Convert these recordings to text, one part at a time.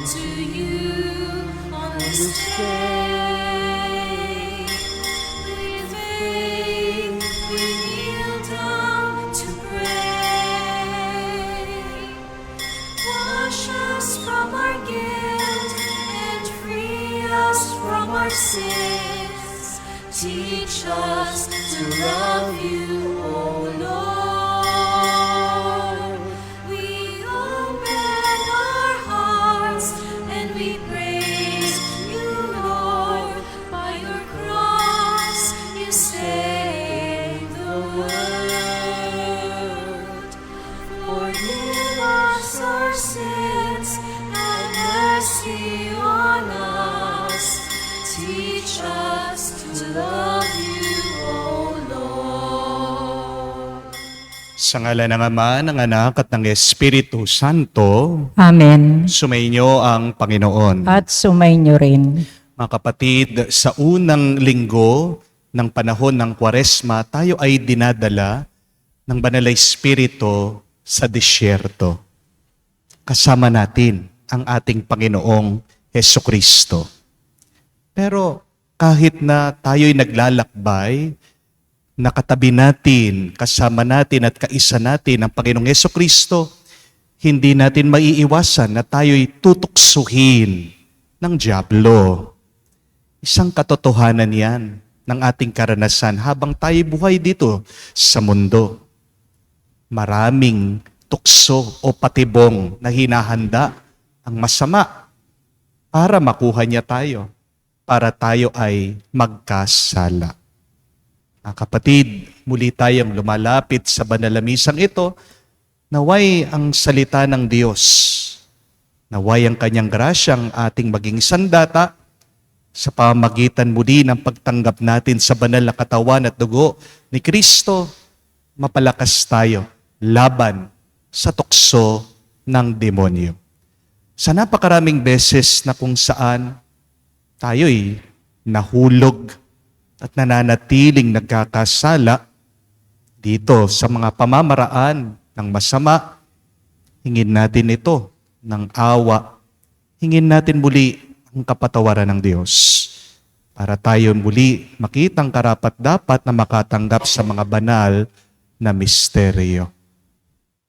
to you on this day. With faith we kneel down to pray. Wash us from our guilt and free us from our sins. Teach us to love you, O Lord. We open our hearts and we praise you, Lord. By your cross you saved the world. Forgive us our sins, have mercy on us. Teach us to love you, O Lord. Sa ngalan ng Ama, ng Anak at ng Espiritu Santo, Amen. sumainyo ang Panginoon. At sumainyo rin. Mga kapatid, sa unang linggo ng panahon ng Kwaresma, tayo ay dinadala ng Banal na Espiritu sa disyerto. Kasama natin ang ating Panginoong Hesukristo. Pero kahit na tayo'y naglalakbay, nakatabi natin, kasama natin at kaisa natin ang Panginoong Hesukristo, hindi natin maiiwasan na tayo'y tutuksuhin ng dyablo. Isang katotohanan yan ng ating karanasan habang tayo buhay dito sa mundo. Maraming tukso o patibong na hinahanda ang masama para makuha niya tayo, para tayo ay magkasala. Mga kapatid, muli tayong lumalapit sa banal na misang ito, naway ang salita ng Diyos, naway ang kanyang grasyang ating maging sandata sa pamagitan muli ng pagtanggap natin sa banal na katawan at dugo ni Kristo, mapalakas tayo laban sa tukso ng demonyo. Sa napakaraming beses na kung saan tayo'y nahulog at nananatiling nagkakasala dito sa mga pamamaraan ng masama, hingin natin ito ng awa. Hingin natin muli ang kapatawaran ng Diyos para tayo muli makitang karapat-dapat na makatanggap sa mga banal na misteryo.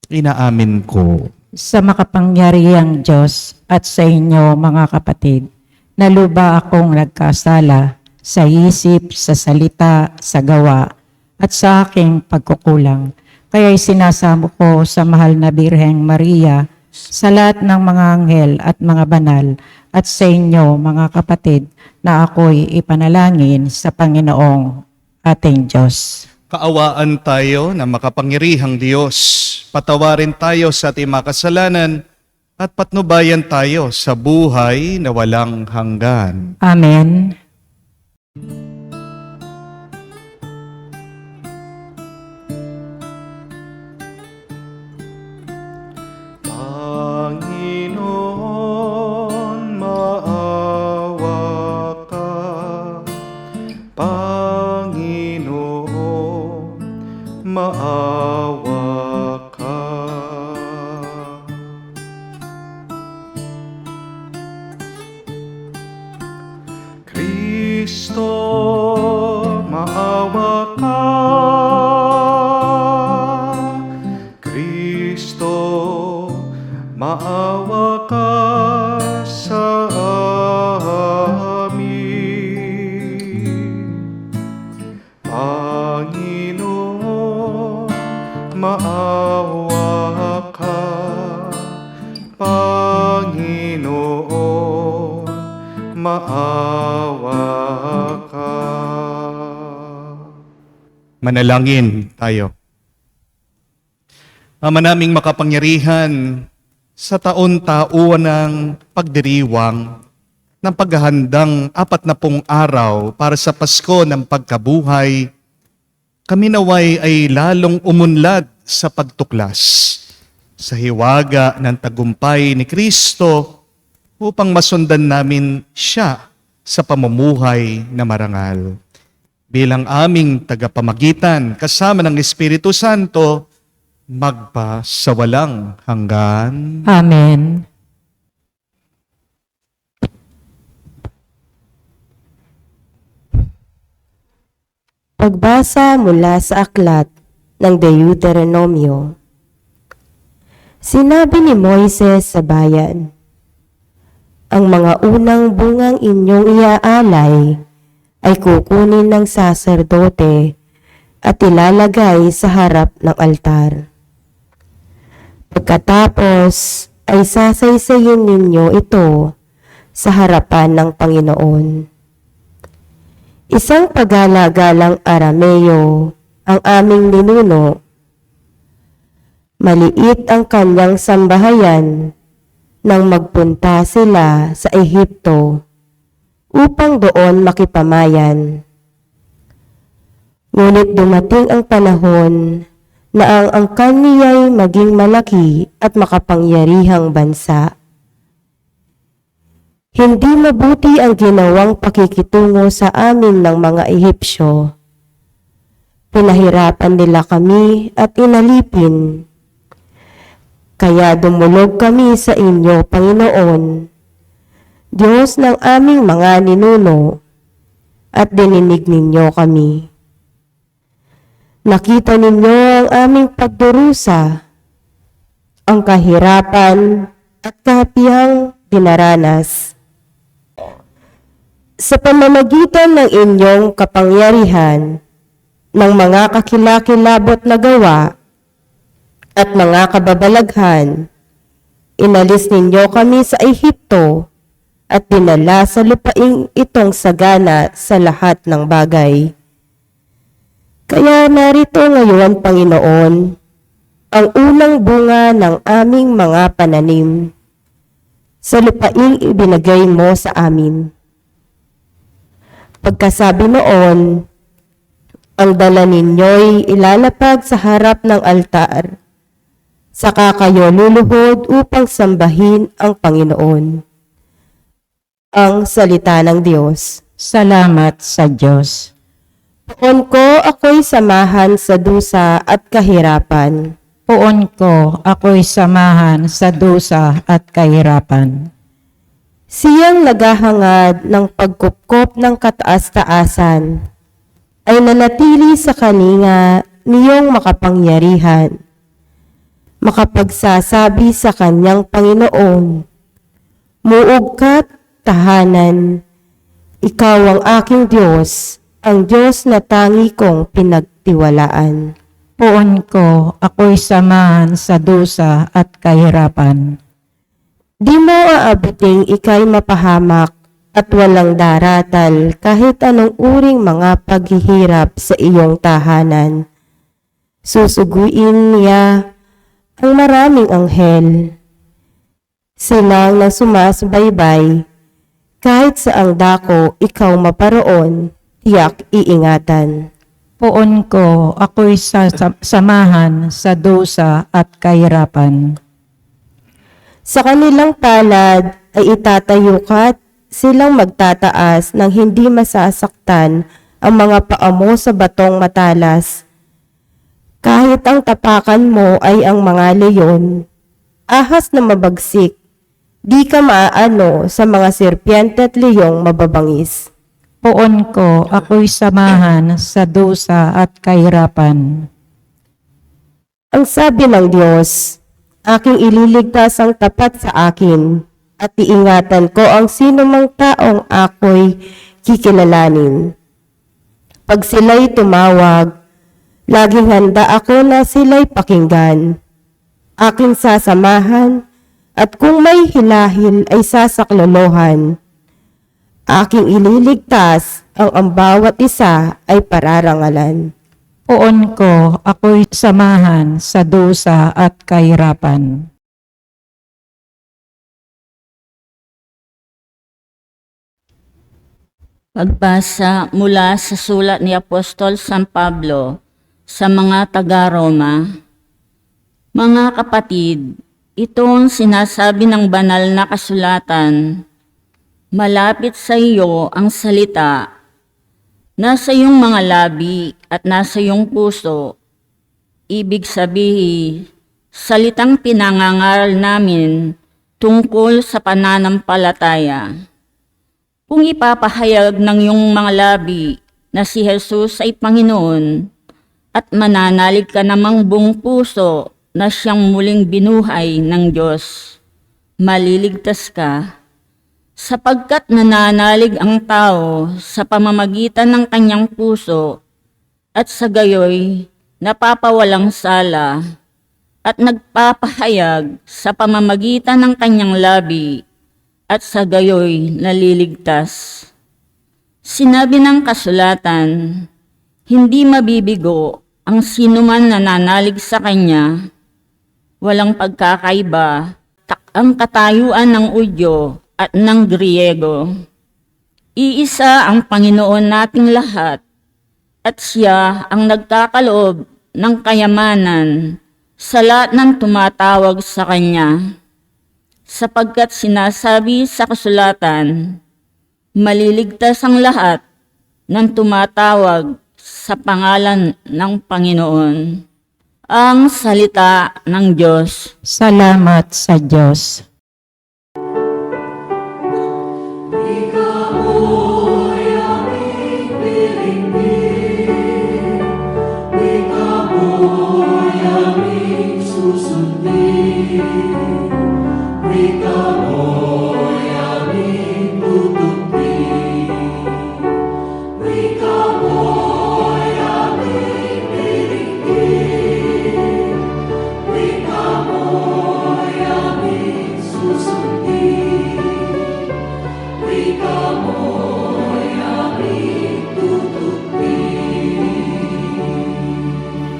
Inaamin ko. Sa makapangyarihang Diyos at sa inyo mga kapatid, naluba akong nagkasala sa isip, sa salita, sa gawa, at sa aking pagkukulang. Kaya'y sinasamo ko sa mahal na Birheng Maria, sa lahat ng mga anghel at mga banal, at sa inyo mga kapatid, na ako'y ipanalangin sa Panginoong ating Diyos. Kaawaan tayo na makapangyarihang Diyos. Patawarin tayo sa ating mga kasalanan at patnubayan tayo sa buhay na walang hanggan. Amen. Panginoon, maawa ka. Panginoon, maawa ka. Kristo, maawa ka. Kristo, maawa ka sa amin. Panginoon, maawa ka. Panginoon, maawa ka. Manalangin tayo. Ama naming makapangyarihan, sa taon-taon ng pagdiriwang ng paghahandang 40 araw para sa Pasko ng pagkabuhay, kami naway ay lalong umunlad sa pagtuklas sa hiwaga ng tagumpay ni Kristo upang masundan namin siya sa pamumuhay na marangal. Bilang aming tagapamagitan kasama ng Espiritu Santo, magpa sa walang hanggan. Amen. Pagbasa mula sa aklat ng Deuteronomio. Sinabi ni Moises sa bayan, ang mga unang bungang inyong iaalay ay kukunin ng saserdote at ilalagay sa harap ng altar. Pagkatapos ay sasaysayin ninyo ito sa harapan ng Panginoon. Isang pagala-galang Arameo ang aming ninuno. Maliit ang kanyang sambahayan nang magpunta sila sa Ehipto upang doon makipamayan. Ngunit dumating ang panahon na ang angkan niya'y maging malaki at makapangyarihang bansa. Hindi mabuti ang ginawang pakikitungo sa amin ng mga Ehipsyo. Pinahirapan nila kami at inalipin. Kaya dumulog kami sa inyo, Panginoon, Diyos ng aming mga ninuno, at dininig ninyo kami. Nakita ninyo ang aming pagdurusa, ang kahirapan at kahapihang dinaranas. Sa pamamagitan ng inyong kapangyarihan, ng mga kakilakilabot na gawa at mga kababalaghan, inalis ninyo kami sa Ehipto at dinala sa lupaing itong sagana sa lahat ng bagay. Kaya narito ngayon, Panginoon, ang unang bunga ng aming mga pananim sa lupaing ibinigay mo sa amin. Pagkasabi noon, ang dala ninyo'y ilalapag sa harap ng altar, saka kayo luluhod upang sambahin ang Panginoon. Ang salita ng Diyos. Salamat sa Diyos. Poon ko ako'y samahan sa dusa at kahirapan. Poon ko ako'y samahan sa dusa at kahirapan. Siyang naghahangad ng pagkupkop ng kataas-taasan ay nanatili sa kaninga niyong makapangyarihan. Makapagsasabi sa kanyang Panginoon, muog ka't tahanan, ikaw ang aking Diyos, ang Diyos na tangi kong pinagtiwalaan. Poon ko ako'y samahan sa dusa at kahirapan. Di mo aabuting ika'y mapahamak at walang daratal kahit anong uring mga paghihirap sa iyong tahanan. Susuguin niya ang maraming anghel. Silang na sumasbaybay, kahit sa ang dako ikaw maparoon, tiyak iingatan. Poon ko ako'y samahan sa dusa at kahirapan. Sa kanilang palad ay itatayo ka't silang magtataas nang hindi masasaktan ang mga paa mo sa batong matalas. Kahit ang tapakan mo ay ang mga leyon, ahas na mabagsik, di ka maaano sa mga serpiente at leyong mababangis. Poon ko ako'y samahan sa dusa at kahirapan. Ang sabi ng Diyos, aking ililigtas ang tapat sa akin at iingatan ko ang sinumang taong ako'y kikilalanin. Pag sila'y tumawag, laging handa ako na sila'y pakinggan. Aking sasamahan at kung may hilahil ay sasaklolohan. Aking ililigtas ang bawat isa ay pararangalan. Poon ko ako'y samahan sa dusa at kahirapan. Pagbasa mula sa sulat ni Apostol San Pablo sa mga taga-Roma. Mga kapatid, ito ang sinasabi ng banal na kasulatan. Malapit sa iyo ang salita, nasa iyong mga labi at nasa iyong puso. Ibig sabihin, salitang pinangangaral namin tungkol sa pananampalataya. Kung ipapahayag ng iyong mga labi na si Jesus ay Panginoon at mananalig ka namang buong puso na siyang muling binuhay ng Diyos, maliligtas ka, sapagkat nananalig ang tao sa pamamagitan ng kanyang puso at sa gayoy napapawalang sala at nagpapahayag sa pamamagitan ng kanyang labi at sa gayoy naliligtas. Sinabi ng kasulatan, hindi mabibigo ang sinuman nananalig sa kanya, walang pagkakaiba ang katayuan ng Udyo at ng Griego. Iisa ang Panginoon nating lahat at siya ang nagkakaloob ng kayamanan sa lahat ng tumatawag sa Kanya. Sapagkat sinasabi sa kasulatan, maliligtas ang lahat ng tumatawag sa pangalan ng Panginoon. Ang salita ng Diyos. Salamat sa Diyos.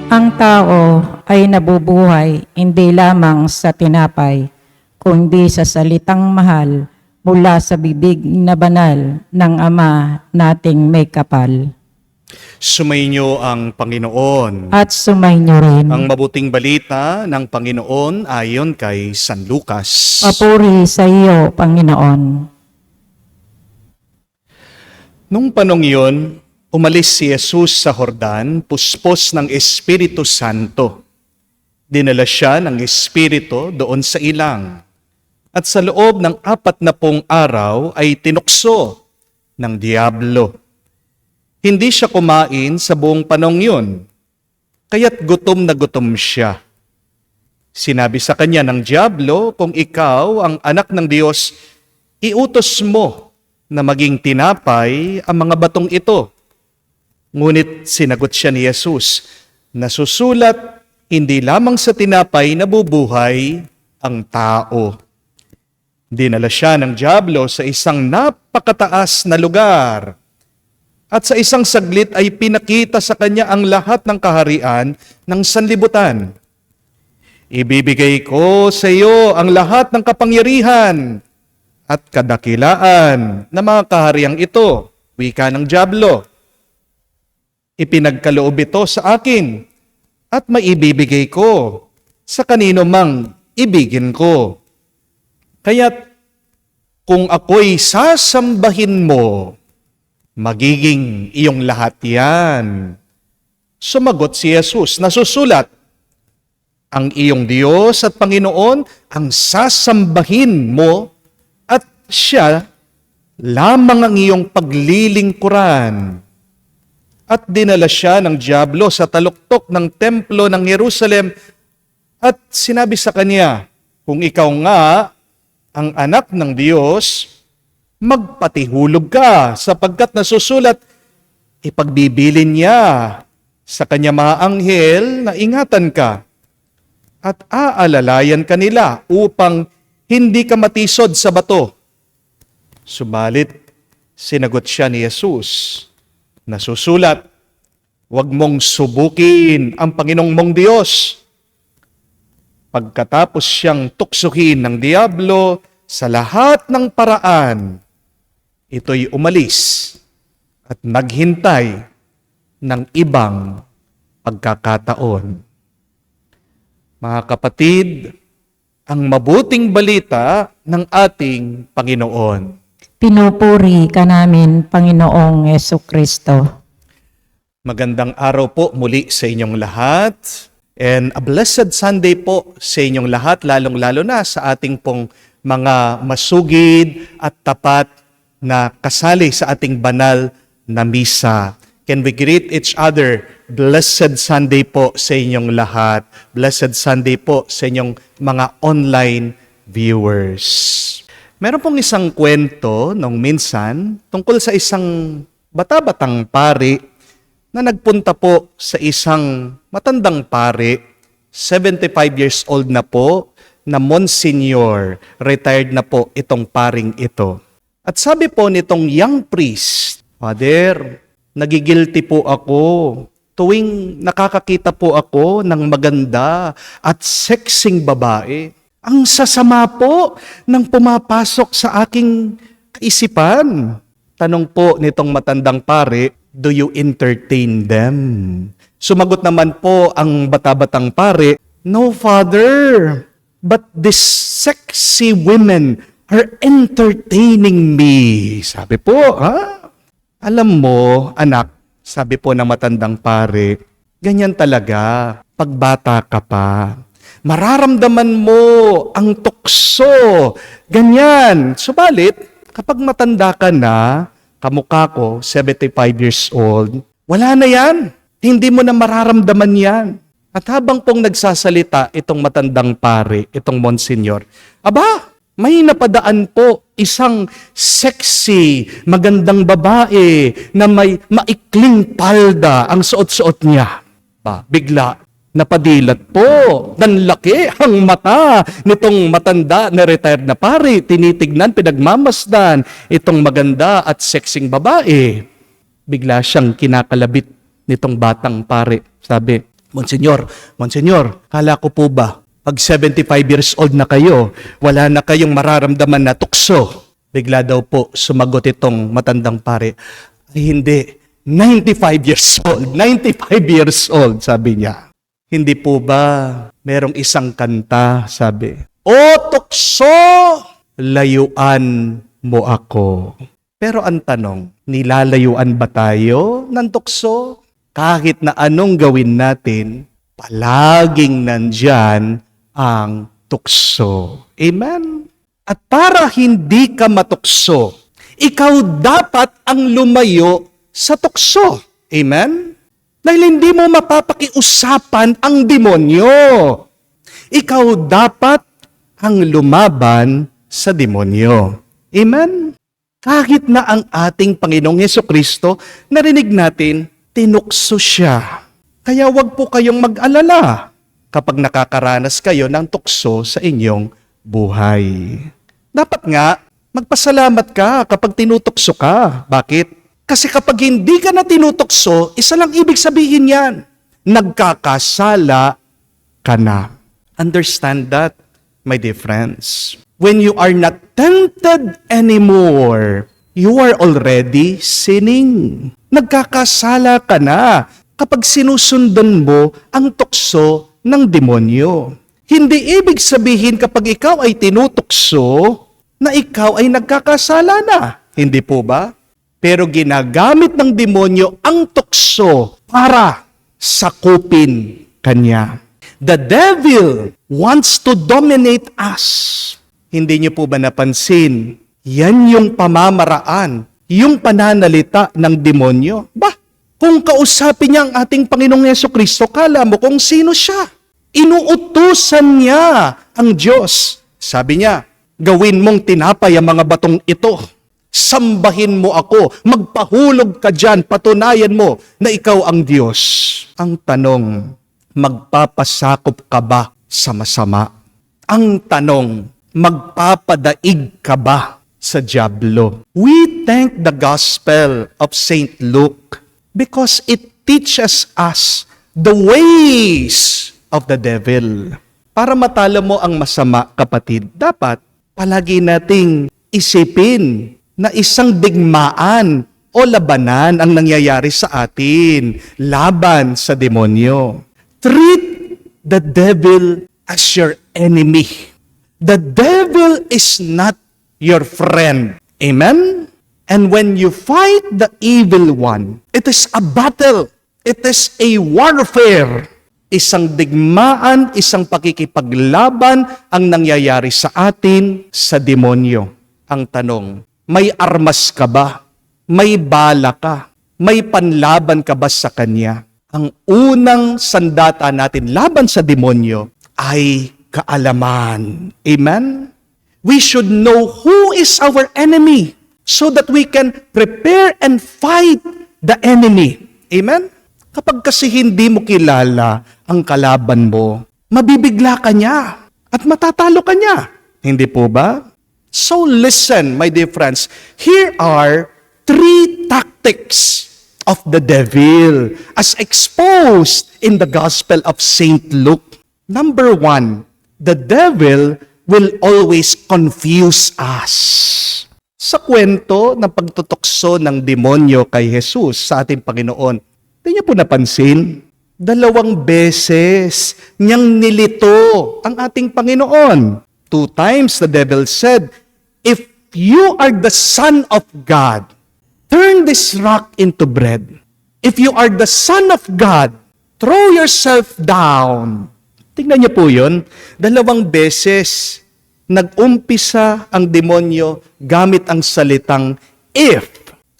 Ang tao ay nabubuhay hindi lamang sa tinapay, kundi sa salitang mahal mula sa bibig na banal ng Ama nating may kapal. Sumainyo ang Panginoon. At sumainyo rin. Ang mabuting balita ng Panginoon ayon kay San Lucas. Papuri sa iyo, Panginoon. Nung panong yun, umalis si Jesus sa Jordan, puspos ng Espiritu Santo. Dinala siya ng Espiritu doon sa ilang. At sa loob ng 40 araw ay tinukso ng diablo. Hindi siya kumain sa buong panong yun, kaya't gutom na gutom siya. Sinabi sa kanya ng diablo, kung ikaw ang anak ng Diyos, iutos mo na maging tinapay ang mga batong ito. Ngunit sinagot siya ni Jesus, nasusulat, hindi lamang sa tinapay nabubuhay ang tao. Dinala siya ng diablo sa isang napakataas na lugar. At sa isang saglit ay pinakita sa kanya ang lahat ng kaharian ng sanlibutan. Ibibigay ko sa iyo ang lahat ng kapangyarihan at kadakilaan na mga kahariang ito, wika ng diablo. Ipinagkaloob ito sa akin at maibibigay ko sa kanino mang ibigin ko. Kaya't kung ako'y sasambahin mo, magiging iyong lahat yan. Sumagot si Jesus, nasusulat, ang iyong Diyos at Panginoon ang sasambahin mo at siya lamang ang iyong paglilingkuran. At dinala siya ng diablo sa taluktok ng templo ng Jerusalem at sinabi sa kanya, kung ikaw nga ang anak ng Diyos, magpatihulog ka sapagkat nasusulat, ipagbibilin niya sa kanya mga anghel na ingatan ka at aalalayan ka nila upang hindi ka matisod sa bato. Subalit, sinagot siya ni Jesus, nasusulat, huwag mong subukin ang Panginoong mong Diyos. Pagkatapos siyang tuksuhin ng diablo sa lahat ng paraan, ito'y umalis at naghintay ng ibang pagkakataon. Mga kapatid, ang mabuting balita ng ating Panginoon. Pinupuri ka namin, Panginoong Yesukristo. Magandang araw po muli sa inyong lahat. And a blessed Sunday po sa inyong lahat, lalong-lalo na sa ating pong mga masugid at tapat na kasali sa ating banal na misa. Can we greet each other? Blessed Sunday po sa inyong lahat. Blessed Sunday po sa inyong mga online viewers. Meron pong isang kwento nung minsan tungkol sa isang bata-batang pari na nagpunta po sa isang matandang pari, 75 years old na po, na Monsignor. Retired na po itong paring ito. At sabi po nitong young priest, Father, nagigilty po ako tuwing nakakakita po ako ng maganda at sexing babae. Ang sasama po ng pumapasok sa aking kaisipan. Tanong po nitong matandang pare, do you entertain them? Sumagot naman po ang bata-batang pare, no, Father, but these sexy women are entertaining me. Sabi po, alam mo, anak, sabi po ng matandang pare, ganyan talaga, pagbata ka pa. Mararamdaman mo ang tukso. Ganyan. Subalit, kapag matanda ka na, kamukha ko, 75 years old, wala na yan. Hindi mo na mararamdaman yan. At habang pong nagsasalita itong matandang pare, itong Monsignor, aba, may napadaan po isang sexy, magandang babae na may maikling palda ang suot-suot niya. Bigla, napadilat po. Nanlaki ang mata nitong matanda na retired na pare. Tinitignan, pinagmamasdan itong maganda at sexing babae. Bigla siyang kinakalabit nitong batang pare. Sabi, Monsignor, kala ko po ba, pag 75 years old na kayo, wala na kayong mararamdaman na tukso. Bigla daw po sumagot itong matandang pare, ay hindi, 95 years old, 95 years old, sabi niya. Hindi po ba merong isang kanta, sabi, O tukso, layuan mo ako. Pero ang tanong, nilalayuan ba tayo ng tukso? Kahit na anong gawin natin, palaging nandyan ang tukso. Amen? At para hindi ka matukso, ikaw dapat ang lumayo sa tukso. Amen? Dahil hindi mo mapapakiusapan ang demonyo. Ikaw dapat ang lumaban sa demonyo. Amen? Kahit na ang ating Panginoong Hesukristo, narinig natin, tinukso siya. Kaya wag po kayong mag-alala kapag nakakaranas kayo ng tukso sa inyong buhay. Dapat nga, magpasalamat ka kapag tinutukso ka. Bakit? Kasi kapag hindi ka na tinutukso, isa lang ibig sabihin yan. Nagkakasala ka na. Understand that, my dear friends. When you are not tempted anymore, you are already sinning. Nagkakasala ka na kapag sinusundan mo ang tukso ng demonyo. Hindi ibig sabihin kapag ikaw ay tinutukso na ikaw ay nagkakasala na. Hindi po ba? Pero ginagamit ng demonyo ang tukso para sakupin kanya. The devil wants to dominate us. Hindi niyo po ba napansin? Yan yung pamamaraan, yung pananalita ng demonyo. Kung kausapin niya ang ating Panginoong Hesukristo, kala mo kung sino siya. Inuutusan niya ang Diyos. Sabi niya, gawin mong tinapay ang mga batong ito. Sambahin mo ako, magpahulog ka dyan, patunayan mo na ikaw ang Diyos. Ang tanong, magpapasakop ka ba sa masama? Ang tanong, magpapadaig ka ba sa dyablo? We thank the Gospel of St. Luke because it teaches us the ways of the devil. Para matalo mo ang masama, kapatid, dapat palagi nating isipin na isang digmaan o labanan ang nangyayari sa atin, laban sa demonyo. Treat the devil as your enemy. The devil is not your friend. Amen? And when you fight the evil one, it is a battle. It is a warfare. Isang digmaan, isang pakikipaglaban ang nangyayari sa atin sa demonyo. Ang tanong, may armas ka ba? May bala ka? May panlaban ka ba sa Kanya? Ang unang sandata natin laban sa demonyo ay kaalaman. Amen? We should know who is our enemy so that we can prepare and fight the enemy. Amen? Kapag kasi hindi mo kilala ang kalaban mo, mabibigla ka niya at matatalo ka niya. Hindi po ba? So listen, my dear friends, here are 3 tactics of the devil as exposed in the Gospel of St. Luke. Number 1, the devil will always confuse us. Sa kwento ng pagtutukso ng demonyo kay Jesus sa ating Panginoon, hindi niyo po napansin, 2 beses niyang nilito ang ating Panginoon. 2 times the devil said, "If you are the Son of God, turn this rock into bread. If you are the Son of God, throw yourself down." Tingnan niyo po yun. 2 beses nag-umpisa ang demonyo gamit ang salitang if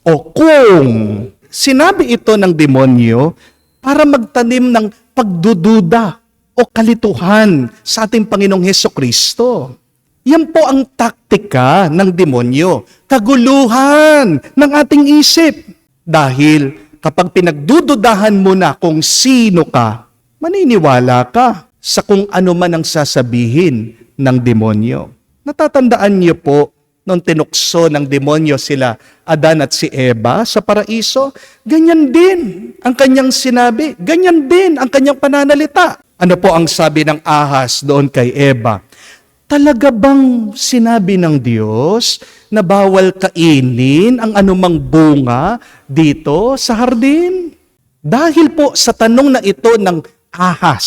o kung. Sinabi ito ng demonyo para magtanim ng pagdududa o kalituhan sa ating Panginoong Hesukristo. Yan po ang taktika ng demonyo. Kaguluhan ng ating isip. Dahil kapag pinagdududahan mo na kung sino ka, maniniwala ka sa kung ano man ang sasabihin ng demonyo. Natatandaan niyo po, nung tinukso ng demonyo sila Adan at si Eva sa paraiso, ganyan din ang kanyang sinabi, ganyan din ang kanyang pananalita. Ano po ang sabi ng ahas doon kay Eva? Talaga bang sinabi ng Diyos na bawal kainin ang anumang bunga dito sa hardin? Dahil po sa tanong na ito ng ahas,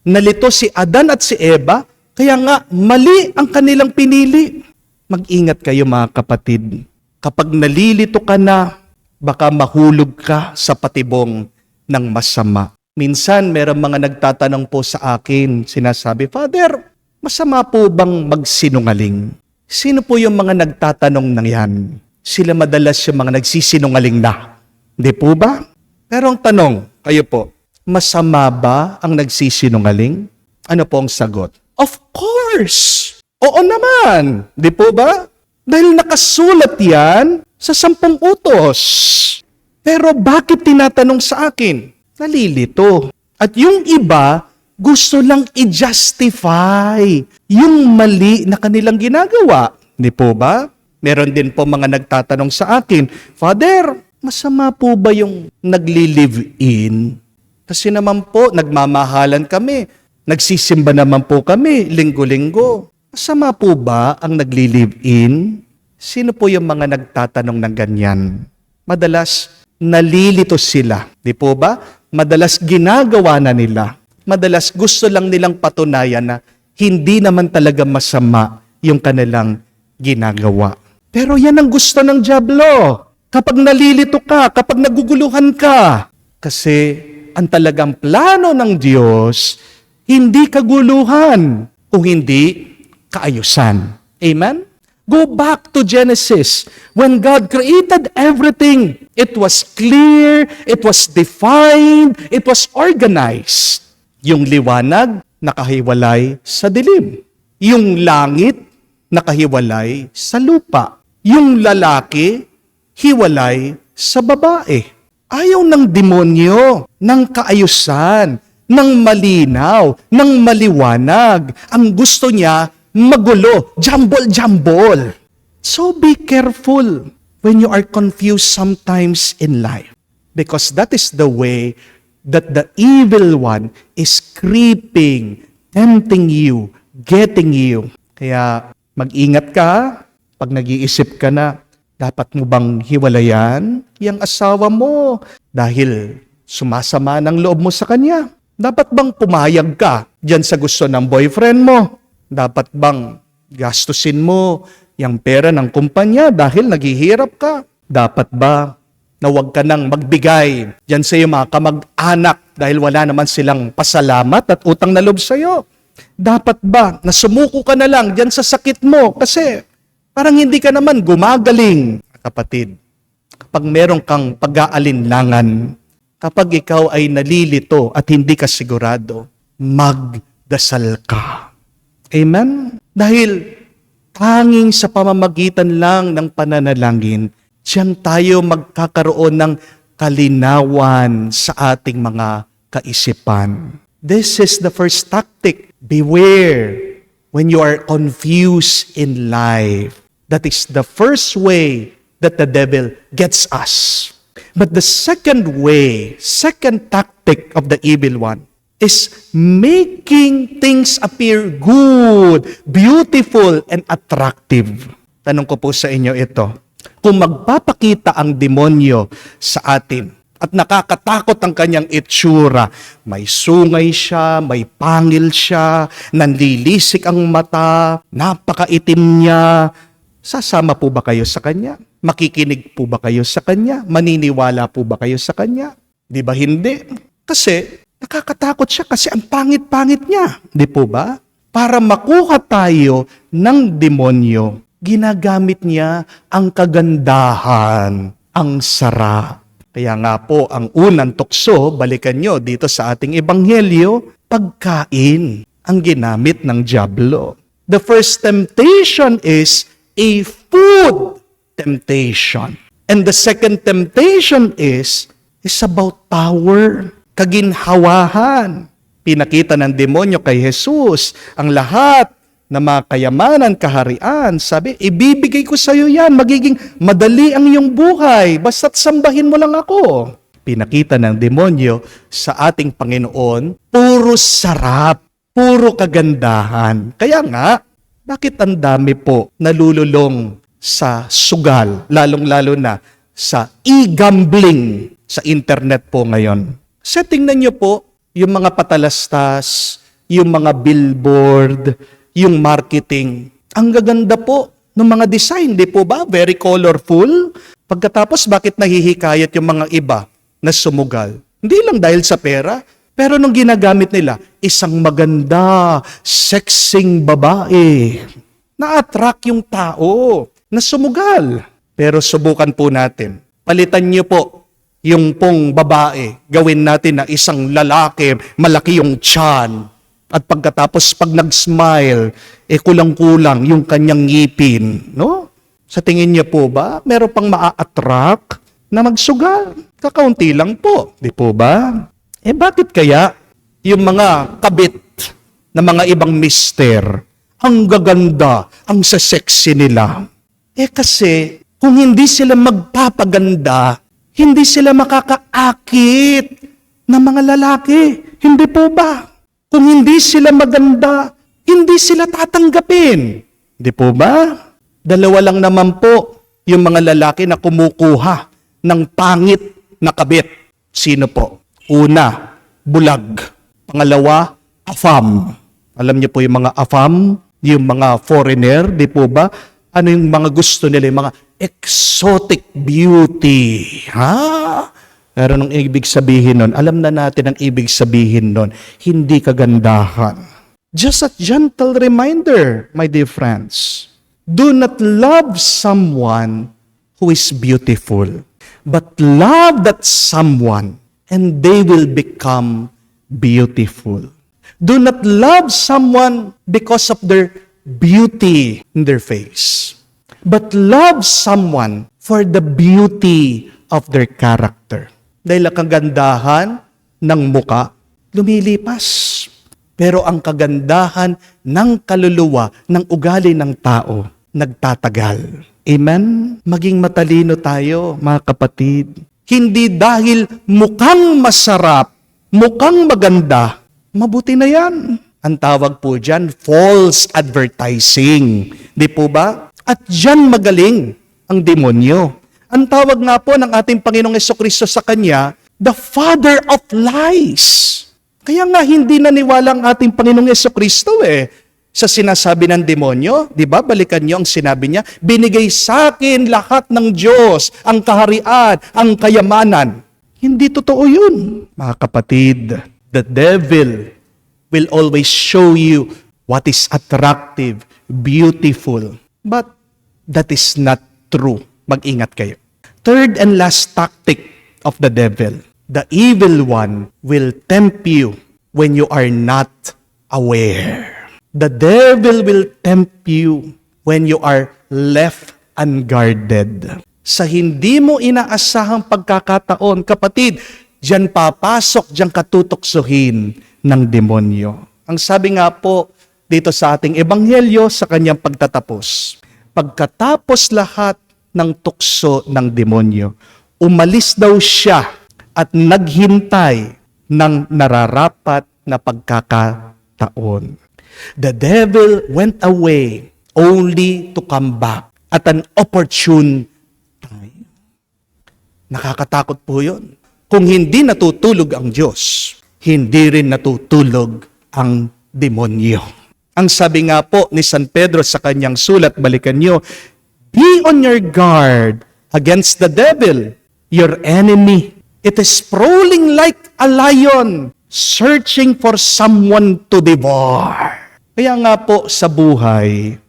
nalito si Adan at si Eva, kaya nga mali ang kanilang pinili. Mag-ingat kayo mga kapatid. Kapag nalilito ka na, baka mahulog ka sa patibong ng masama. Minsan, meron mga nagtatanong po sa akin, sinasabi, "Father, masama po bang magsinungaling?" Sino po yung mga nagtatanong ng yan? Sila madalas yung mga nagsisinungaling na. Hindi po ba? Pero ang tanong, kayo po, masama ba ang nagsisinungaling? Ano po ang sagot? Of course! Oo naman! Di po ba? Dahil nakasulat yan sa 10 utos. Pero bakit tinatanong sa akin? Nalilito. At yung iba, gusto lang i-justify yung mali na kanilang ginagawa. Di po ba? Meron din po mga nagtatanong sa akin, Father, masama po ba yung nagli-live-in? Kasi naman po, nagmamahalan kami. Nagsisimba naman po kami, linggo-linggo. Masama po ba ang nagli-live-in? Sino po yung mga nagtatanong ng ganyan? Madalas, nalilito sila. Di po ba? Madalas ginagawa na nila. Madalas gusto lang nilang patunayan na hindi naman talaga masama yung kanilang ginagawa. Pero yan ang gusto ng dyablo. Kapag nalilito ka, kapag naguguluhan ka. Kasi ang talagang plano ng Diyos, hindi kaguluhan, kung hindi kaayusan. Amen? Go back to Genesis. When God created everything, it was clear, it was defined, it was organized. Yung liwanag, nakahiwalay sa dilim. Yung langit, nakahiwalay sa lupa. Yung lalaki, hiwalay sa babae. Ayaw ng demonyo, ng kaayusan, ng malinaw, ng maliwanag. Ang gusto niya, magulo, jumble-jumble. So be careful when you are confused sometimes in life. Because that is the way that the evil one is creeping, tempting you, getting you. Kaya mag-ingat ka pag nag-iisip ka na, dapat mo bang hiwalayan yung asawa mo dahil sumasama ng loob mo sa kanya? Dapat bang pumayag ka dyan sa gusto ng boyfriend mo? Dapat bang gastusin mo yung pera ng kumpanya dahil naghihirap ka? Dapat ba na huwag ka nang magbigay dyan sa iyong mga kamag-anak dahil wala naman silang pasalamat at utang na loob sa iyo? Dapat ba na sumuko ka na lang dyan sa sakit mo kasi parang hindi ka naman gumagaling? Kapatid, kapag meron kang pag-aalinlangan, kapag ikaw ay nalilito at hindi ka sigurado, magdasal ka. Amen? Dahil tanging sa pamamagitan lang ng pananalangin, diyan tayo magkakaroon ng kalinawan sa ating mga kaisipan. This is the first tactic. Beware when you are confused in life. That is the first way that the devil gets us. But the second way, second tactic of the evil one is making things appear good, beautiful, and attractive. Tanong ko po sa inyo ito. Kung magpapakita ang demonyo sa atin at nakakatakot ang kanyang itsura, may sungay siya, may pangil siya, nanlilisik ang mata, napakaitim niya, sasama po ba kayo sa kanya? Makikinig po ba kayo sa kanya? Maniniwala po ba kayo sa kanya? Di ba hindi? Kasi nakakatakot siya kasi ang pangit-pangit niya. Di po ba? Para makuha tayo ng demonyo, ginagamit niya ang kagandahan, ang sarap. Kaya nga po, ang unang tukso, balikan nyo dito sa ating ebanghelyo, pagkain ang ginamit ng dyablo. The first temptation is a food temptation. And the second temptation is about power, kaginhawahan. Pinakita ng demonyo kay Jesus ang lahat na mga kayamanan, kaharian. Sabi, ibibigay ko sa iyo yan. Magiging madali ang iyong buhay. Basta't sambahin mo lang ako. Pinakita ng demonyo sa ating Panginoon, puro sarap, puro kagandahan. Kaya nga, bakit ang dami po nalululong sa sugal, lalong-lalo na sa e-gambling sa internet po ngayon? Kasi tingnan nyo po, yung mga patalastas, yung mga billboard, yung marketing. Ang gaganda po ng mga design, di po ba? Very colorful. Pagkatapos, bakit nahihikayat yung mga iba na sumugal? Hindi lang dahil sa pera, pero nung ginagamit nila, isang maganda, sexing babae. Na-attract yung tao na sumugal. Pero subukan po natin. Palitan niyo po yung pong babae. Gawin natin na isang lalaki, malaki yung tiyan. At pagkatapos, pag nag-smile, kulang-kulang yung kanyang ngipin. No? Sa tingin niyo po ba, meron pang maa-attract na magsugal? Kakaunti lang po. Di po ba? Bakit kaya yung mga kabit na mga ibang mister, ang gaganda, ang sasexy nila? Kasi, kung hindi sila magpapaganda, hindi sila makakaakit ng mga lalaki. Hindi po ba? Kung hindi sila maganda, hindi sila tatanggapin. Di po ba? Dalawa lang naman po yung mga lalaki na kumukuha ng pangit na kabit. Sino po? Una, bulag. Pangalawa, afam. Alam niyo po yung mga afam, yung mga foreigner, di po ba? Ano yung mga gusto nila? Yung mga exotic beauty. Ha? Pero nung ibig sabihin nun, alam na natin ang ibig sabihin nun, hindi kagandahan. Just a gentle reminder, my dear friends, do not love someone who is beautiful, but love that someone and they will become beautiful. Do not love someone because of their beauty in their face, but love someone for the beauty of their character. Dahil ang kagandahan ng muka, lumilipas. Pero ang kagandahan ng kaluluwa, ng ugali ng tao, nagtatagal. Amen? Maging matalino tayo, mga kapatid. Hindi dahil mukhang masarap, mukhang maganda, mabuti na yan. Ang tawag po dyan, false advertising. Di po ba? At dyan magaling ang demonyo. Ang tawag nga po ng ating Panginoong Jesucristo sa Kanya, the Father of Lies. Kaya nga hindi naniwala ang ating Panginoong Jesucristo sa sinasabi ng demonyo. Di ba? Balikan niyo ang sinabi niya, binigay sa akin lahat ng Diyos, ang kaharian, ang kayamanan. Hindi totoo yun. Mga kapatid, the devil will always show you what is attractive, beautiful. But that is not true. Mag-ingat kayo. Third and last tactic of the devil. The evil one will tempt you when you are not aware. The devil will tempt you when you are left unguarded. Sa hindi mo inaasahang pagkakataon, kapatid, diyan papasok, diyan katutoksohin ng demonyo. Ang sabi nga po dito sa ating ebanghelyo sa kanyang pagtatapos, pagkatapos lahat ng tukso ng demonyo, umalis daw siya at naghintay ng nararapat na pagkakataon. The devil went away only to come back at an opportune time. Nakakatakot po yun. Kung hindi natutulog ang Diyos, hindi rin natutulog ang demonyo. Ang sabi nga po ni San Pedro sa kanyang sulat, balikan nyo, be on your guard against the devil, your enemy. It is prowling like a lion, searching for someone to devour. Kaya nga po sa buhay,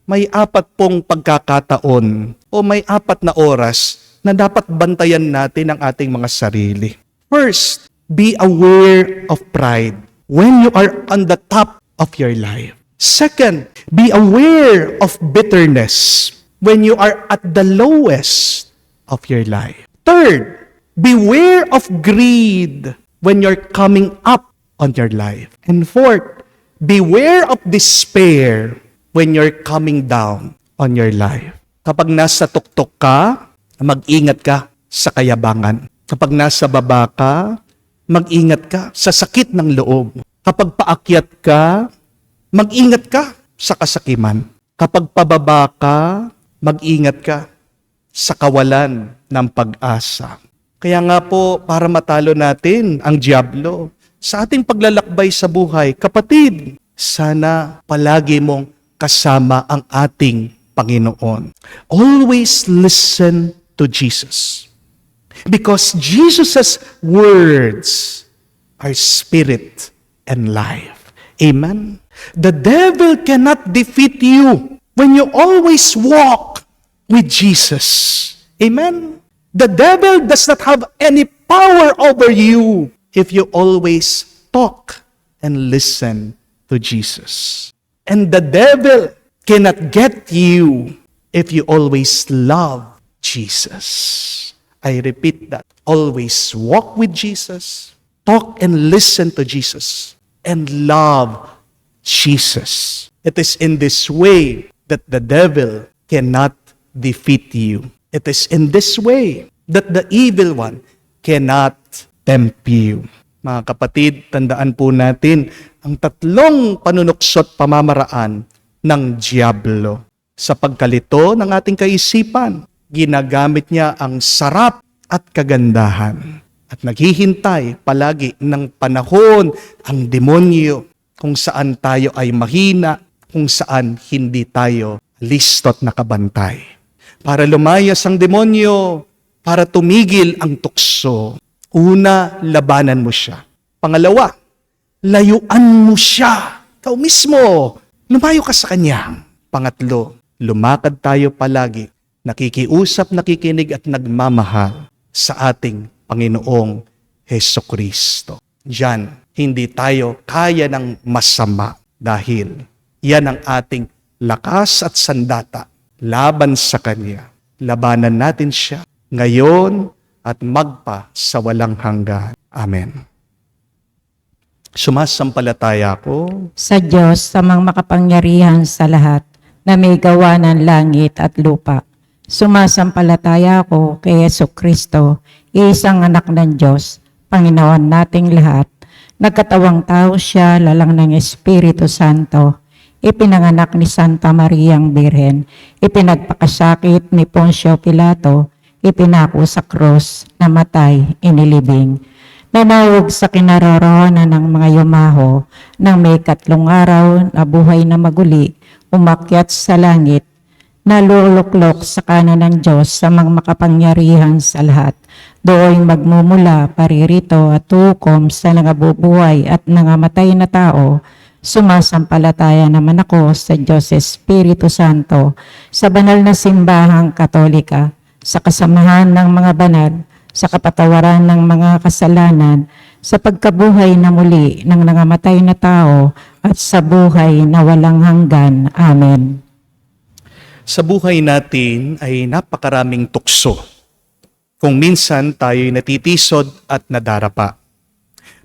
may 4 pong pagkakataon o may 4 na oras na dapat bantayan natin ang ating mga sarili. First, be aware of pride when you are on the top of your life. Second, be aware of bitterness when you are at the lowest of your life. Third, beware of greed when you're coming up on your life. And fourth, beware of despair when you're coming down on your life. Kapag nasa tuktok ka, mag-ingat ka sa kayabangan. Kapag nasa baba ka, mag-ingat ka sa sakit ng loob. Kapag paakyat ka, mag-ingat ka sa kasakiman. Kapag pababa ka, mag-ingat ka sa kawalan ng pag-asa. Kaya nga po, para matalo natin ang diablo, sa ating paglalakbay sa buhay, kapatid, sana palagi mong kasama ang ating Panginoon. Always listen to Jesus. Because Jesus' words are spirit and life. Amen? The devil cannot defeat you when you always walk with Jesus. Amen? The devil does not have any power over you if you always talk and listen to Jesus. And the devil cannot get you if you always love Jesus. I repeat that. Always walk with Jesus, talk and listen to Jesus, and love Jesus. It is in this way that the devil cannot defeat you. It is in this way that the evil one cannot tempt you. Mga kapatid, tandaan po natin ang 3 panunuksot pamamaraan ng diablo. Sa pagkalito ng ating kaisipan, ginagamit niya ang sarap at kagandahan. At naghihintay palagi ng panahon ang demonyo kung saan tayo ay mahina, kung saan hindi tayo listot nakabantay. Para lumayas ang demonyo, para tumigil ang tukso, una, labanan mo siya. Pangalawa, layuan mo siya. Ikaw mismo, lumayo ka sa kanya. Pangatlo, lumakad tayo palagi, nakikiusap, nakikinig at nagmamahal sa ating Panginoong Hesukristo. Diyan, hindi tayo kaya ng masama dahil yan ang ating lakas at sandata laban sa Kanya. Labanan natin siya ngayon at magpa sa walang hanggan. Amen. Sumasampalataya ko Sa Diyos, sa mga makapangyarihan sa lahat, na may gawa ng langit at lupa. Sumasampalataya ako kay Jesucristo, isang anak ng Diyos, Panginoon nating lahat. Nagkatawang tao siya, lalang ng Espiritu Santo. Ipinanganak ni Santa Mariang Birhen. Ipinagpakasakit ni Poncio Pilato. Ipinako sa krus, namatay, inilibing. Nanawag sa kinaroroonan ng mga yumaho, nang may 3 araw na buhay na maguli, umakyat sa langit, naluluklok sa kanan ng Diyos sa mga makapangyarihan sa lahat. Doon magmumula paririto at hukom sa nangabubuhay at nangamatay na tao. Sumasampalataya naman ako sa Diyos Espiritu Santo, sa banal na simbahang Katolika, sa kasamahan ng mga banal, sa kapatawaran ng mga kasalanan, sa pagkabuhay na muli ng nangamatay na tao, at sa buhay na walang hanggan. Amen. Sa buhay natin ay napakaraming tukso. Kung minsan tayo'y natitisod at nadarapa.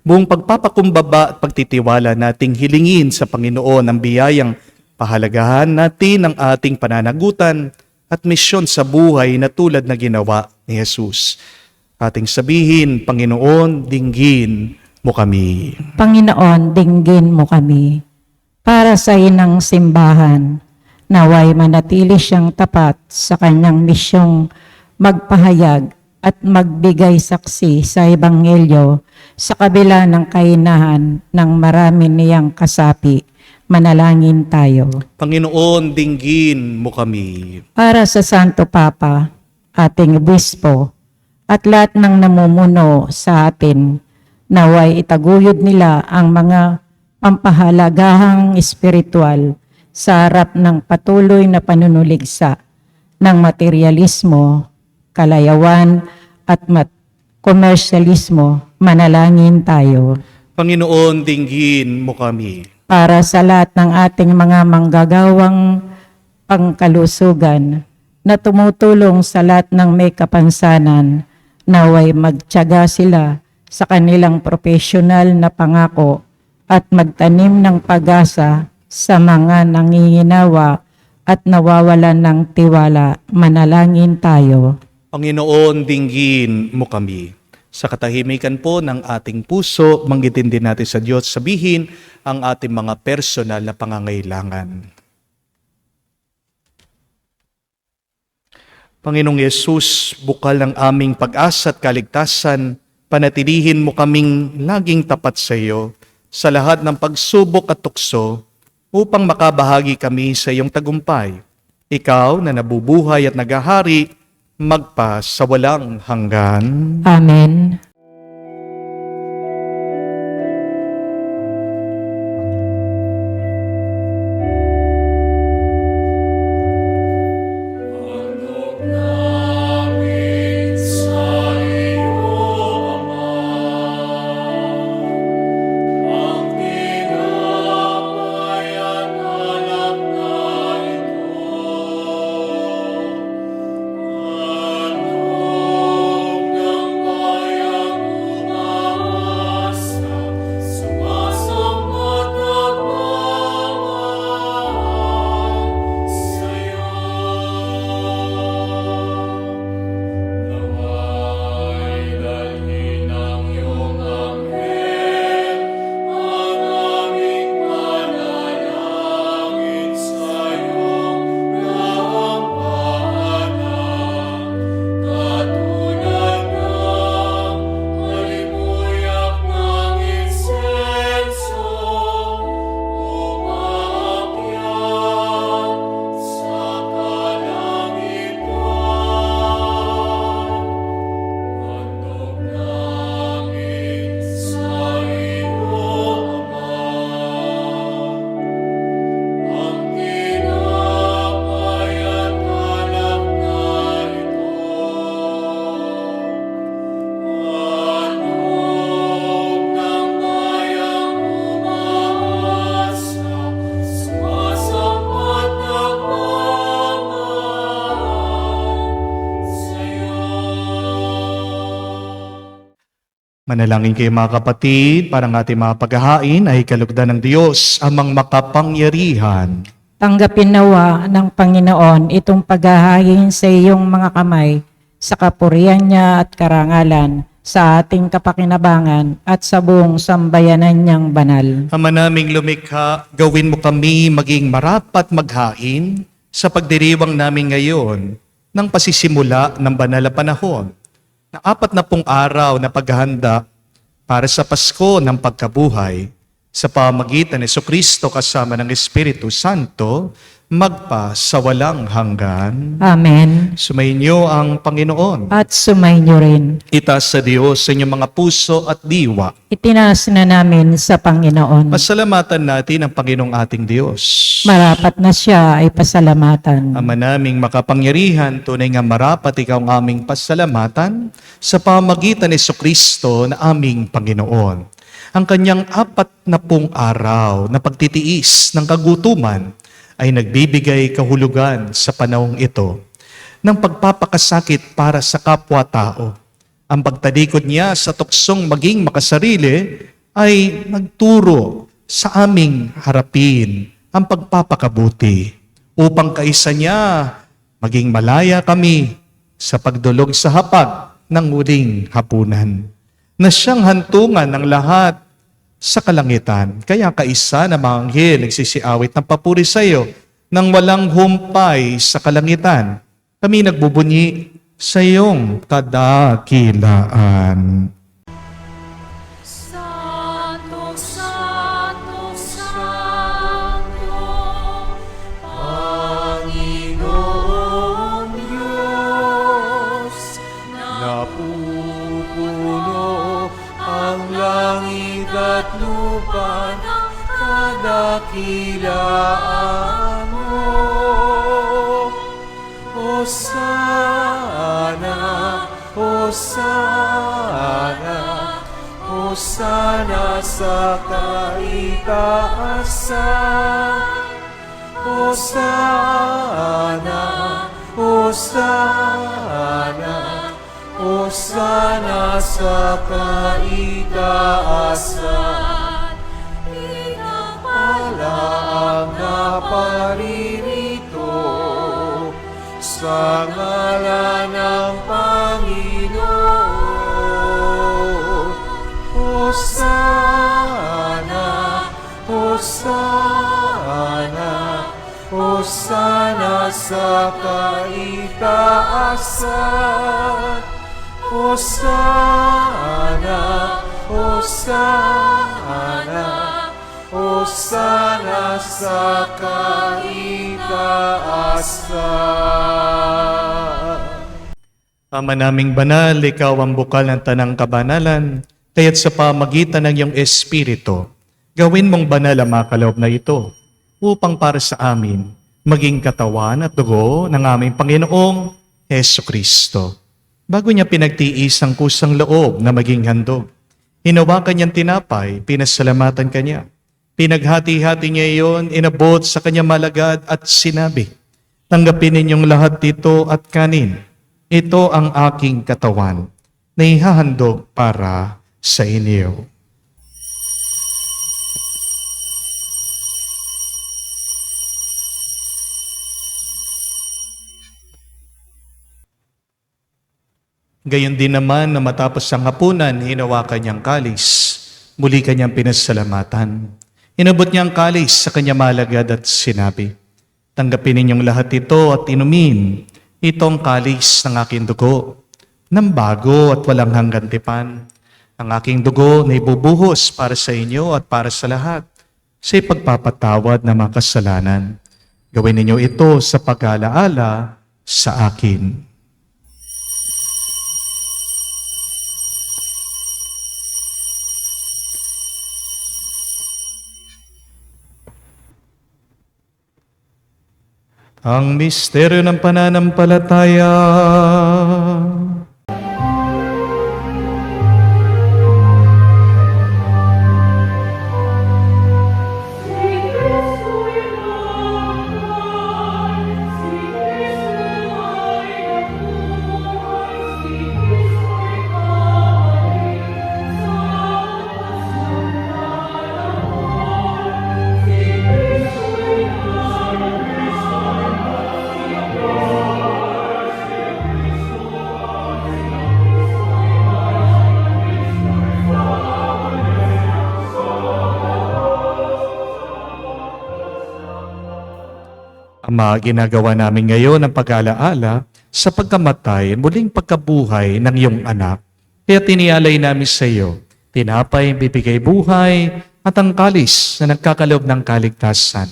Buong pagpapakumbaba at pagtitiwala nating hilingin sa Panginoon ang biyayang pahalagahan natin ang ating pananagutan at misyon sa buhay na tulad na ginawa ni Jesus. Ating sabihin, Panginoon, dinggin mo kami. Panginoon, dinggin mo kami. Para sa inang simbahan, naway manatili siyang tapat sa kanyang misyong magpahayag at magbigay saksi sa Ebanghelyo sa kabila ng kainahan ng marami niyang kasapi. Manalangin tayo. Panginoon, dinggin mo kami. Para sa Santo Papa, ating obispo, at lahat ng namumuno sa atin, naway itaguyod nila ang mga pampahalagahang espiritual sa harap ng patuloy na panunuligsa ng materialismo, kalayawan at komersyalismo. Manalangin tayo. Panginoon, dinggin mo kami. Para sa lahat ng ating mga manggagawang pangkalusugan na tumutulong sa lahat ng may kapansanan, naway magtiyaga sila sa kanilang profesional na pangako at magtanim ng pag-asa sa mga nanginginawa at nawawalan ng tiwala. Manalangin tayo. Panginoon, dinggin mo kami. Sa katahimikan po ng ating puso, manggitin din natin sa Diyos, sabihin ang ating mga personal na pangangailangan. Panginoong Yesus, bukal ng aming pag-asa at kaligtasan, panatilihin mo kaming laging tapat sa iyo sa lahat ng pagsubok at tukso upang makabahagi kami sa iyong tagumpay. Ikaw na nabubuhay at naghahari, magpa sa walang hanggan. Amen. Manalangin kayo mga kapatid, para ng ating mga paghahain ay kalugdan ng Diyos, amang makapangyarihan. Tanggapin nawa ng Panginoon itong paghahain sa iyong mga kamay, sa kapurihan niya at karangalan, sa ating kapakinabangan at sa buong sambayanan niyang banal. Ama naming lumikha, gawin mo kami maging marapat maghain sa pagdiriwang namin ngayon ng pasisimula ng banal na panahon na 40 araw na paghahanda para sa Pasko ng pagkabuhay sa pamagitan ni Jesucristo kasama ng Espiritu Santo magpa sa walang hanggan. Amen. Sumainyo ang Panginoon. At sumainyo rin. Itaas sa Diyos sa inyong mga puso at diwa. Itinaas na namin sa Panginoon. Pasalamatan natin ang Panginoong ating Diyos. Marapat na siya ay pasalamatan. Ama naming makapangyarihan, tunay nga marapat ikaw ang aming pasalamatan sa pamagitan ni Jesucristo na aming Panginoon. Ang kanyang 40 araw na pagtitiis ng kagutuman ay nagbibigay kahulugan sa panahong ito ng pagpapakasakit para sa kapwa-tao. Ang pagtalikod niya sa tuksong maging makasarili ay nagturo sa aming harapin ang pagpapakabuti upang kaisa niya maging malaya kami sa pagdulog sa hapag ng huling hapunan na siyang hantungan ng lahat sa kalangitan. Kaya kaisa na mga anghel nagsisiawit ng papuri sa iyo nang walang humpay sa kalangitan. Kami nagbubunyi sa iyong kadakilaan. Santo, Santo, Santo, Panginoong Diyos, napupuno ang langit at lupa ng kadakilaan mo. Hosana, Hosana, Hosana sa kaitaasan. Hosana, Hosana, Hosana sa kaitaasan. Pinapala ang naparirito sa ngalan ng Panginoon. Hosana, Hosana, Hosana sa kaitaasan. Hosana, Hosana, Hosana sa kaitaasan. Ama naming banal, ikaw ang bukal ng tanang kabanalan, kaya't sa pamagitan ng iyong Espiritu, gawin mong banal ang mga kaloob na ito, upang para sa amin, maging katawan at dugo ng aming Panginoong Jesucristo. Bago niya pinagtiis ang kusang loob na maging handog, hinawakan niyang tinapay, pinasalamatan kanya. Pinaghati-hati niya iyon, inabot sa kanya malagad at sinabi, tanggapin ninyong lahat dito at kanin. Ito ang aking katawan na ihahandog para sa inyo. Gayon din naman na matapos ang hapunan, hinawakan niyang kalis. Muli kanyang pinasalamatan. Inabot niya ang kalis sa kanya malagad at sinabi, tanggapin ninyong lahat ito at inumin. Ito ang kalis ng aking dugo, ng bago at walang hanggan tipan. Ang aking dugo na ibubuhos para sa inyo at para sa lahat, sa ipagpapatawad ng mga kasalanan. Gawin ninyo ito sa pag-alaala sa akin. Ang misteryo ng pananampalataya. Ama, ginagawa namin ngayon ang pag-alaala sa pagkamatay, muling pagkabuhay ng iyong anak. Kaya tinialay namin sa iyo, tinapay, bibigay buhay, at ang kalis na nagkakaloob ng kaligtasan.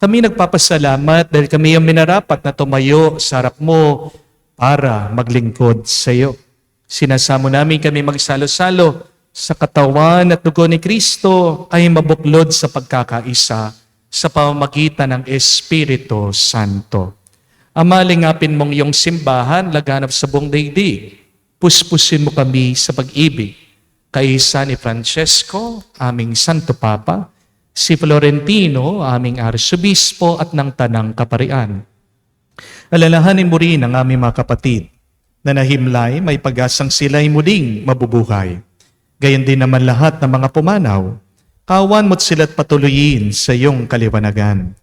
Kami nagpapasalamat dahil kami ang minarapat na tumayo sa harap mo para maglingkod sa iyo. Sinasamo namin kami magsalo-salo sa katawan at dugo ni Kristo ay mabuklod sa pagkakaisa sa pamamagitan ng Espiritu Santo. Amalingapin mong iyong simbahan laganap sa buong daigdig. Puspusin mo kami sa pag-ibig. Kaisa ni Francesco, aming Santo Papa, si Florentino, aming Arsobispo at ng Tanang Kaparian. Alalahanin mo rin ang aming mga kapatid na nahimlay, may pag-asang sila'y muling mabubuhay. Gayon din naman lahat ng mga pumanaw. Kawan mo't sila't patuloyin sa iyong kaliwanagan.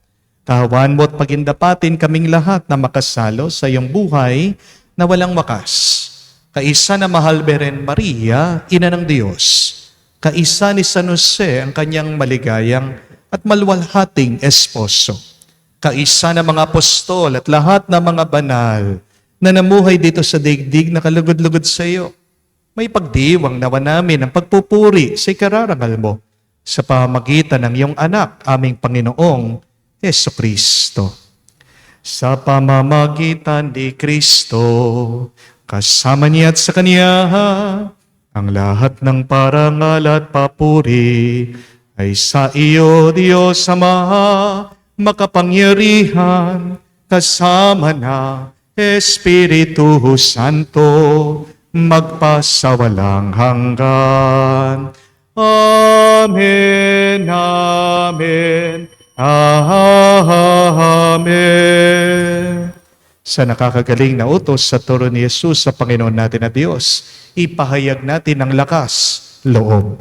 Kawan mo't pagindapatin kaming lahat na makasalo sa iyong buhay na walang wakas. Kaisa na mahal Beren Maria, Ina ng Diyos. Kaisa ni San Jose ang kanyang maligayang at malwalhating esposo. Kaisa na mga apostol at lahat ng mga banal na namuhay dito sa daigdig na kalugod-lugod sa iyo. May pagdiwang nawa namin ang pagpupuri sa ikararangal mo sa pamamagitan ng iyong anak, aming Panginoong Jesucristo. Sa pamamagitan ni Kristo, kasama niya at sa Kanya, ang lahat ng parangal at papuri ay sa iyo, Diyos Ama, makapangyarihan, kasama na Espiritu Santo, magpasawalang hanggan. Amen, amen, amen. Sa nakakagaling na utos sa turo ni Jesus sa Panginoon natin na Diyos, ipahayag natin ang lakas, loob.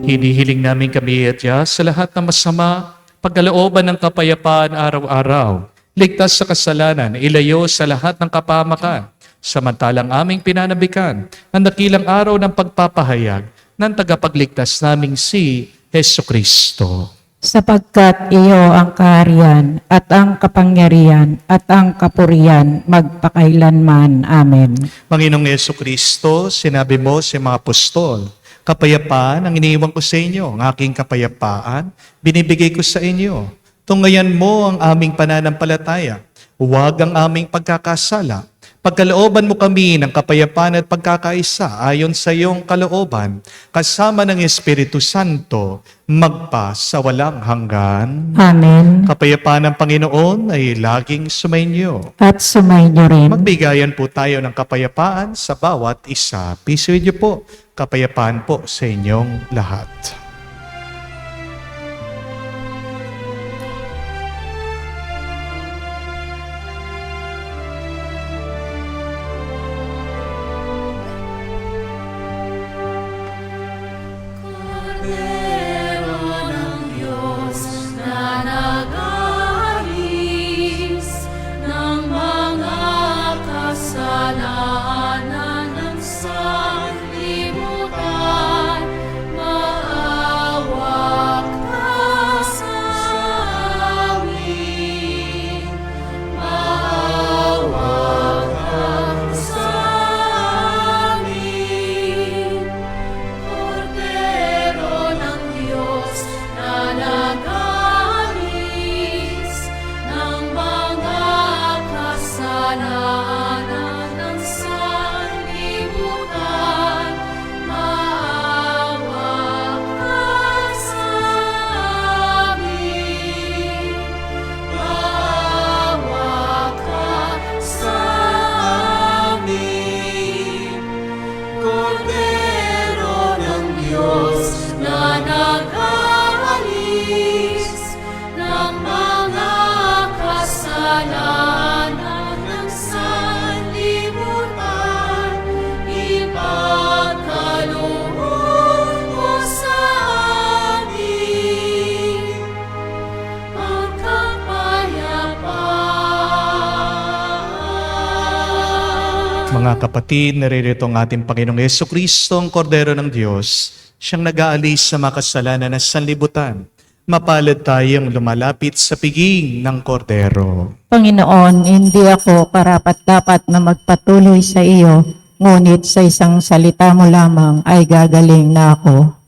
Hinihiling namin kami at Diyos sa lahat ng masama, pagkalooban ng kapayapaan araw-araw, ligtas sa kasalanan, ilayo sa lahat ng kapahamakan, samantalang aming pinanabikan ang dakilang araw ng pagpapahayag ng tagapagligtas naming si Jesucristo. Sapagkat iyo ang kaharian at ang kapangyarihan at ang kapurihan magpakailanman. Amen. Panginoong Jesucristo, sinabi mo sa mga apostol, kapayapaan ang iniiwan ko sa inyo, ang aking kapayapaan, binibigay ko sa inyo. Tungayan mo ang aming pananampalataya, huwag ang aming pagkakasala. Pagkalooban mo kami ng kapayapaan at pagkakaisa ayon sa iyong kalooban, kasama ng Espiritu Santo, magpa sa walang hanggan. Amen. Kapayapaan ng Panginoon ay laging sumainyo. At sumainyo rin. Magbigayan po tayo ng kapayapaan sa bawat isa. Peace with you po. Kapayapaan po sa inyong lahat. Mga kapatid, naririto ang ating Panginoong Jesucristo, ang Kordero ng Diyos, siyang nag-aalis sa mga kasalanan ng sanlibutan. Mapalad tayong lumalapit sa piging ng Kordero. Panginoon, hindi ako karapat-dapat na magpatuloy sa iyo, ngunit sa isang salita mo lamang ay gagaling na ako.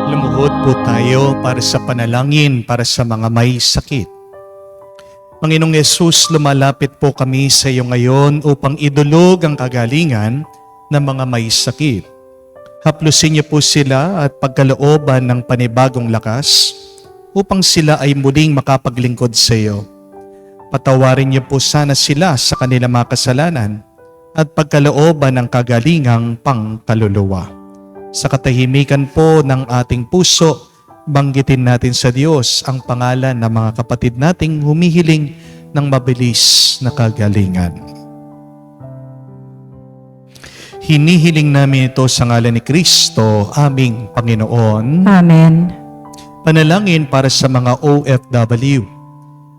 Lumuhod po tayo para sa panalangin para sa mga may sakit. Panginoong Yesus, lumalapit po kami sa iyo ngayon upang idulog ang kagalingan ng mga may sakit. Haplusin niyo po sila at pagkalooban ng panibagong lakas upang sila ay muling makapaglingkod sa iyo. Patawarin niyo po sana sila sa kanilang mga kasalanan at pagkalooban ng kagalingang pangkaluluwa. Sa katahimikan po ng ating puso, banggitin natin sa Diyos ang pangalan ng mga kapatid nating humihiling ng mabilis na kagalingan. Hinihiling namin ito sa ngalan ni Kristo, aming Panginoon. Amen. Panalangin para sa mga OFW.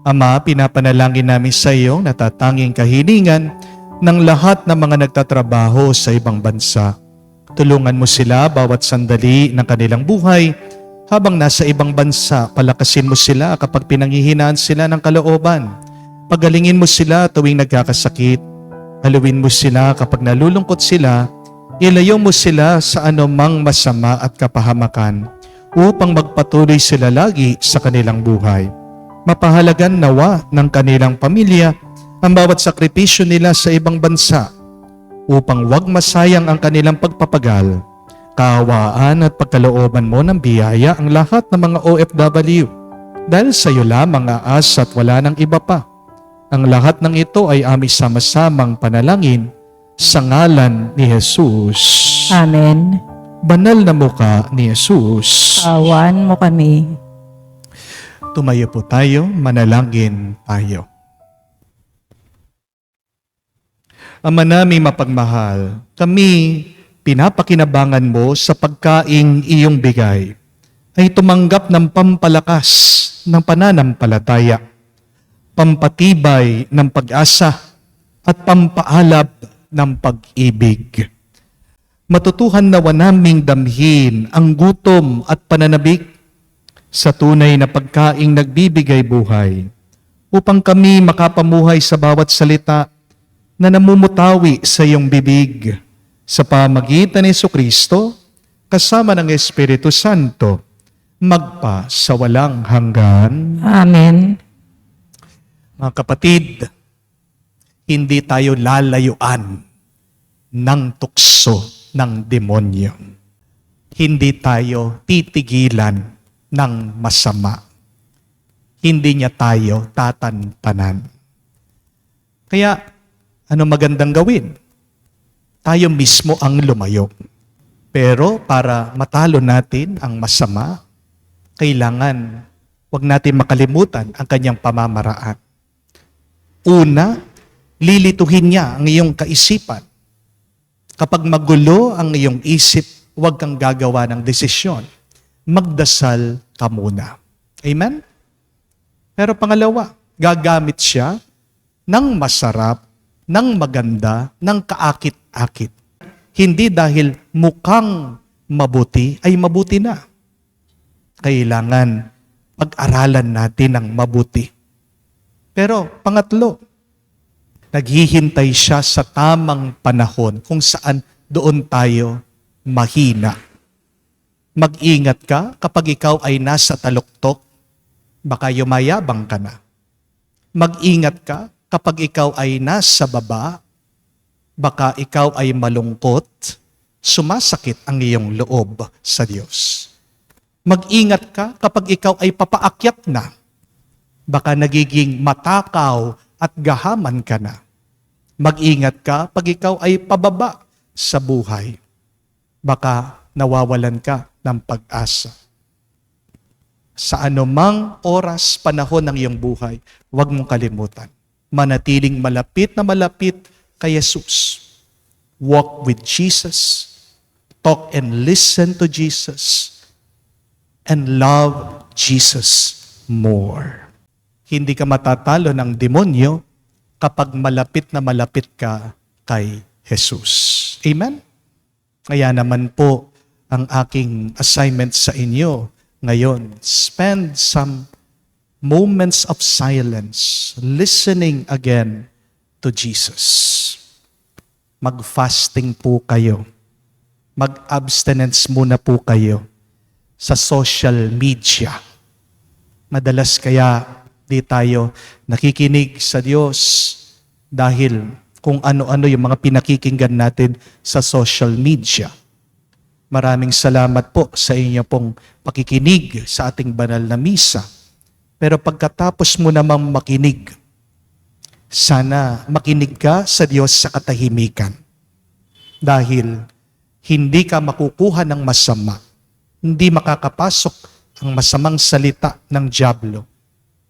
Ama, pinapanalangin namin sa iyo natatanging kahilingan ng lahat ng mga nagtatrabaho sa ibang bansa. Tulungan mo sila bawat sandali ng kanilang buhay habang nasa ibang bansa. Palakasin mo sila kapag pinanghihinaan sila ng kalooban. Pagalingin mo sila tuwing nagkakasakit. Haluin mo sila kapag nalulungkot sila. Ilayo mo sila sa anumang masama at kapahamakan upang magpatuloy sila lagi sa kanilang buhay. Mapahalagan nawa ng kanilang pamilya ang bawat sakripisyo nila sa ibang bansa upang wag masayang ang kanilang pagpapagal. Kaawaan at pagkalooban mo ng biyaya ang lahat ng mga OFW dahil sa iyo lamang aas at wala ng iba pa. Ang lahat ng ito ay aming sama-samang panalangin sa ngalan ni Jesus. Amen. Banal na mukha ni Jesus. Awan mo kami. Tumayo po tayo, manalangin tayo. Ama naming mapagmahal, kami pinapakinabangan mo sa pagkaing iyong bigay ay tumanggap ng pampalakas ng pananampalataya, pampatibay ng pag-asa at pampaalab ng pag-ibig. Matutuhan nawa naming damhin ang gutom at pananabik sa tunay na pagkaing nagbibigay buhay upang kami makapamuhay sa bawat salita na namumutawi sa iyong bibig sa pamagitan ni Jesucristo kasama ng Espiritu Santo magpa sa walang hanggan. Amen. Mga kapatid, hindi tayo lalayuan ng tukso ng demonyo. Hindi tayo titigilan ng masama. Hindi niya tayo tatantanan. Kaya, ano magandang gawin? Tayo mismo ang lumayo. Pero para matalo natin ang masama, kailangan wag natin makalimutan ang kanyang pamamaraan. Una, lilituhin niya ang iyong kaisipan. Kapag magulo ang iyong isip, huwag kang gagawa ng desisyon. Magdasal ka muna. Amen? Pero pangalawa, gagamit siya ng masarap, ng maganda, ng kaakit-akit. Hindi dahil mukhang mabuti ay mabuti na. Kailangan pag-aralan natin ng mabuti. Pero pangatlo, naghihintay siya sa tamang panahon kung saan doon tayo mahina. Mag-ingat ka kapag ikaw ay nasa taluktok, baka yumayabang ka na. Mag-ingat ka kapag ikaw ay nasa baba, baka ikaw ay malungkot, sumasakit ang iyong loob sa Diyos. Mag-ingat ka kapag ikaw ay papaakyat na, baka nagiging matakaw at gahaman ka na. Mag-ingat ka pag ikaw ay pababa sa buhay, baka nawawalan ka ng pag-asa. Sa anumang oras, panahon ng iyong buhay, huwag mong kalimutan. Manatiling malapit na malapit kay Jesus. Walk with Jesus. Talk and listen to Jesus. And love Jesus more. Hindi ka matatalo ng demonyo kapag malapit na malapit ka kay Jesus. Amen? Kaya naman po ang aking assignment sa inyo ngayon. Spend some moments of silence, listening again to Jesus. Mag-fasting po kayo. Mag-abstinence muna po kayo sa social media. Madalas kaya di tayo nakikinig sa Diyos dahil kung ano-ano yung mga pinakikinggan natin sa social media. Maraming salamat po sa inyo pong pakikinig sa ating banal na misa. Pero pagkatapos mo namang makinig, sana makinig ka sa Diyos sa katahimikan. Dahil hindi ka makukuha ng masama, hindi makakapasok ang masamang salita ng dyablo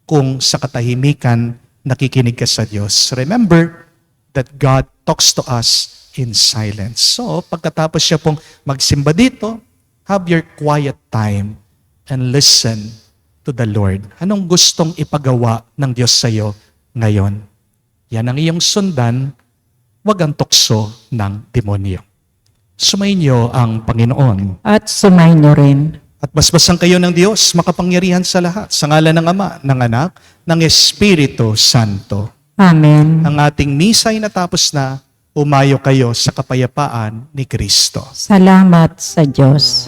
kung sa katahimikan nakikinig ka sa Diyos. Remember, that God talks to us in silence. So, pagkatapos siya pong magsimba dito, have your quiet time and listen to the Lord. Anong gustong ipagawa ng Diyos sa iyo ngayon? Yan ang iyong sundan, wag ang tukso ng demonyo. Sumainyo ang Panginoon. At sumainyo rin. At basbasan kayo ng Diyos, makapangyarihan sa lahat, sa ngalan ng Ama, ng Anak, ng Espiritu Santo. Amen. Ang ating misa ay natapos na, umayo kayo sa kapayapaan ni Kristo. Salamat sa Diyos.